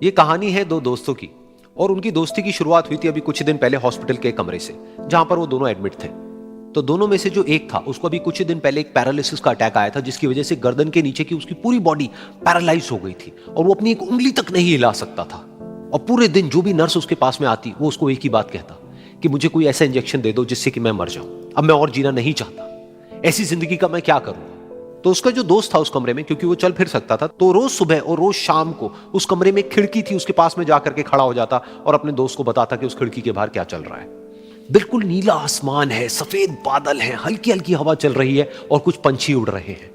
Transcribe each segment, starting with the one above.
ये कहानी है दो दोस्तों की। और उनकी दोस्ती की शुरुआत हुई थी अभी कुछ दिन पहले हॉस्पिटल के कमरे से, जहां पर वो दोनों एडमिट थे। तो दोनों में से जो एक था उसको अभी कुछ दिन पहले एक पैरालिसिस का अटैक आया था, जिसकी वजह से गर्दन के नीचे की उसकी पूरी बॉडी पैरालाइज हो गई थी और वो अपनी एक उंगली तक नहीं हिला सकता था। और पूरे दिन जो भी नर्स उसके पास में आती वो उसको एक ही बात कहता कि मुझे कोई ऐसा इंजेक्शन दे दो जिससे कि मैं मर जाऊं, अब मैं और जीना नहीं चाहता, ऐसी जिंदगी का मैं क्या करूं। तो उसका जो दोस्त था उस कमरे में, क्योंकि वो चल फिर सकता था, तो रोज सुबह और रोज शाम को उस कमरे में खिड़की थी उसके पास में जाकर के खड़ा हो जाता और अपने दोस्त को बताता कि उस खिड़की के बाहर क्या चल रहा है। बिल्कुल नीला आसमान है, सफेद बादल है, हल्की हल्की हवा चल रही है और कुछ पंछी उड़ रहे हैं।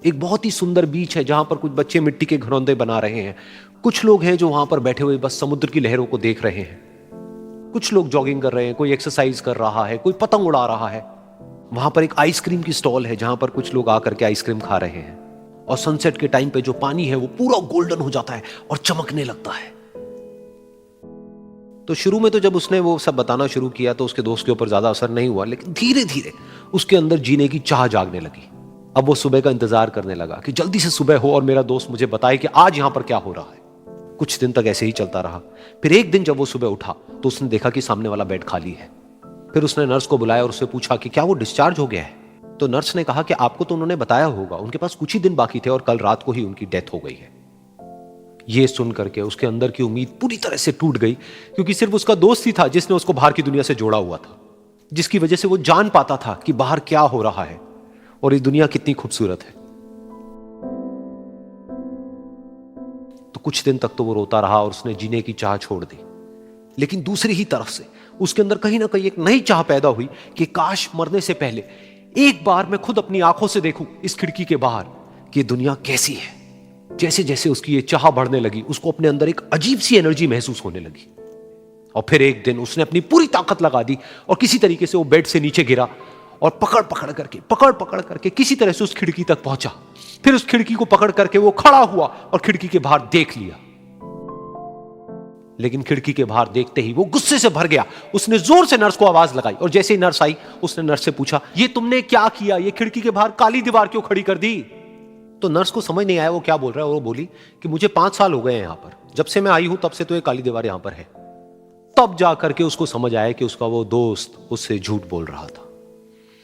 एक बहुत ही सुंदर बीच है जहां पर कुछ बच्चे मिट्टी के घरौंदे बना रहे हैं। कुछ लोग हैं जो वहां पर बैठे हुए बस समुद्र की लहरों को देख रहे हैं। कुछ लोग जॉगिंग कर रहे हैं, कोई एक्सरसाइज कर रहा है, कोई पतंग उड़ा रहा है। वहां पर एक आइसक्रीम की स्टॉल है जहां पर कुछ लोग आकर के आइसक्रीम खा रहे हैं। और सनसेट के टाइम पे जो पानी है वो पूरा गोल्डन हो जाता है और चमकने लगता है। तो शुरू में तो जब उसने वो सब बताना शुरू किया तो उसके दोस्त के ऊपर ज्यादा असर नहीं हुआ, लेकिन धीरे धीरे उसके अंदर जीने की चाह जागने लगी। अब वो सुबह का इंतजार करने लगा कि जल्दी से सुबह हो और मेरा दोस्त मुझे बताए कि आज यहां पर क्या हो रहा है। कुछ दिन तक ऐसे ही चलता रहा। फिर एक दिन जब वो सुबह उठा तो उसने देखा कि सामने वाला बेड खाली है। फिर उसने नर्स को बुलाया और उससे पूछा कि क्या वो डिस्चार्ज हो गया है। तो नर्स ने कहा कि आपको तो उन्होंने बताया होगा, उनके पास कुछ ही दिन बाकी थे और कल रात को ही उनकी डेथ हो गई है। ये सुन करके उसके अंदर की उम्मीद पूरी तरह से टूट गई, क्योंकि सिर्फ उसका दोस्त ही था जिसने उसको बाहर की दुनिया से जोड़ा हुआ था, जिसकी वजह से वो जान पाता था कि बाहर क्या हो रहा है और ये दुनिया कितनी खूबसूरत है। तो कुछ दिन तक तो वो रोता रहा और उसने जीने की चाह छोड़ दी। लेकिन दूसरी ही तरफ से उसके अंदर कहीं ना कहीं एक नई चाह पैदा हुई कि काश मरने से पहले एक बार मैं खुद अपनी आंखों से देखूं इस खिड़की के बाहर कि दुनिया कैसी है। जैसे जैसे उसकी ये चाह बढ़ने लगी, उसको अपने अंदर एक अजीब सी एनर्जी महसूस होने लगी। और फिर एक दिन उसने अपनी पूरी ताकत लगा दी और किसी तरीके से वो बेड से नीचे गिरा और पकड़ पकड़ करके किसी तरह से उस खिड़की तक पहुंचा। फिर उस खिड़की को पकड़ करके वो खड़ा हुआ और खिड़की के बाहर देख लिया। लेकिन खिड़की के बाहर देखते ही वो गुस्से से भर गया। उसने जोर से नर्स को आवाज लगाई और जैसे ही नर्स आई उसने नर्स से पूछा, ये तुमने क्या किया, ये खिड़की के बाहर काली दीवार क्यों खड़ी कर दी। तो नर्स को समझ नहीं आया वो क्या बोल रहा है और वो बोली कि मुझे 5 साल हो गए हैं यहां पर, जब से मैं आई हूं तब से तो ये काली दीवार यहां पर है। तब जाकर के उसको समझ आया कि उसका वो दोस्त उससे झूठ बोल रहा था।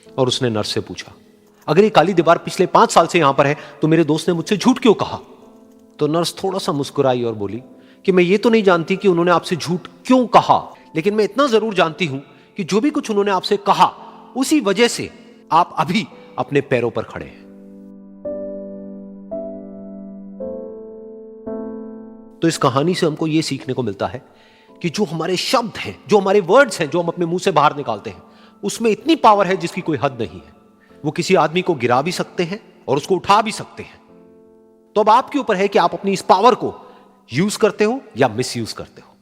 और उसने नर्स से पूछा, अगर ये काली दीवार पिछले 5 साल से यहां पर है तो मेरे दोस्त ने मुझसे झूठ क्यों कहा। तो नर्स थोड़ा सा मुस्कुराई और बोली कि मैं ये तो नहीं जानती कि उन्होंने आपसे झूठ क्यों कहा, लेकिन मैं इतना जरूर जानती हूं कि जो भी कुछ उन्होंने आपसे कहा उसी वजह से आप अभी अपने पैरों पर खड़े हैं। तो इस कहानी से हमको यह सीखने को मिलता है कि जो हमारे शब्द हैं, जो हमारे वर्ड्स हैं, जो हम अपने मुंह से बाहर निकालते हैं, उसमें इतनी पावर है जिसकी कोई हद नहीं है। वो किसी आदमी को गिरा भी सकते हैं और उसको उठा भी सकते हैं। तो अब आपके ऊपर है कि आप अपनी इस पावर को यूज करते हो या मिस यूज करते हो।